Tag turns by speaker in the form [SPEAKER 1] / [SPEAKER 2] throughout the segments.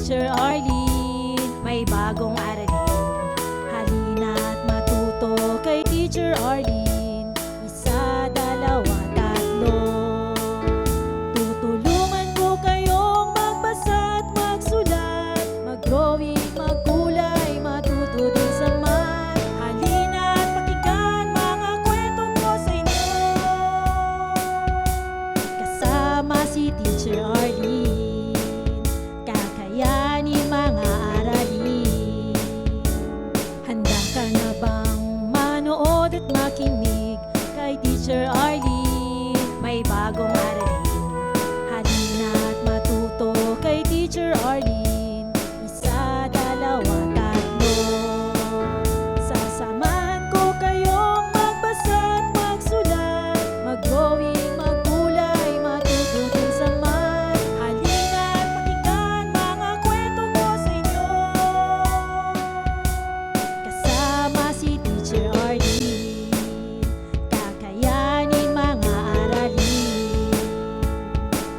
[SPEAKER 1] Teacher Arlene, may bagong aralin. Halina't matuto kay Teacher Arlene. Isa, dalawa, tatlo. Tutulungan ko kayong magbasa at magsulat, mag-drawing, magkulay, matuto din sa math. Halina't pakinggan mga kwento ko sa inyo. Kasama si Teacher Arlene, kakayanin mga aralin. Handa ka na bang manood at makinig kay Teacher Arlene? May bagong aralin. Halina't matuto kay Teacher Arlene. Isa, dalawa, tatlo. Sasamahan ko kayong magbasa at magsulat, mag-drawing, magkulay, matuto din sa math. Halina't pakinggan mga kwento ko sa inyo. Kasama si Teacher Arlene, kakayanin mga aralin.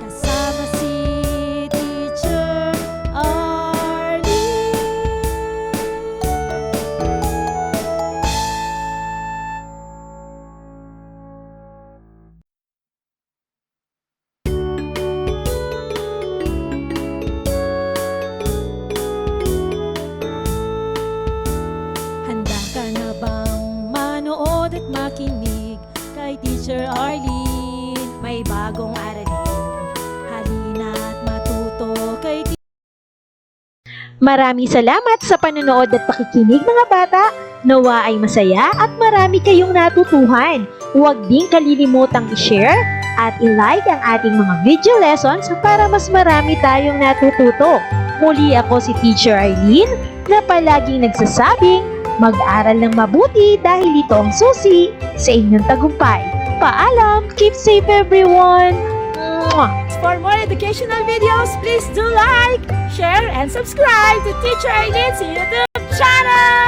[SPEAKER 1] Kasama si Teacher Arlene. Handa ka na bang manood at makinig kay Teacher Arlene? May bagong aralin. Halina't matuto kay
[SPEAKER 2] Maraming salamat sa panonood at pakikinig mga bata. Nawa ay masaya at marami kayong natutuhan. Huwag din kalilimutang i-share at i-like ang ating mga video lessons para mas marami tayong natututo. Muli ako si Teacher Arlene na palaging nagsasabing mag-aral ng mabuti dahil ito ang susi sa inyong tagumpay. Paalam! Keep safe everyone! Mwah!
[SPEAKER 1] For more educational videos, please do like, share, and subscribe to Teacher Arlene's YouTube channel!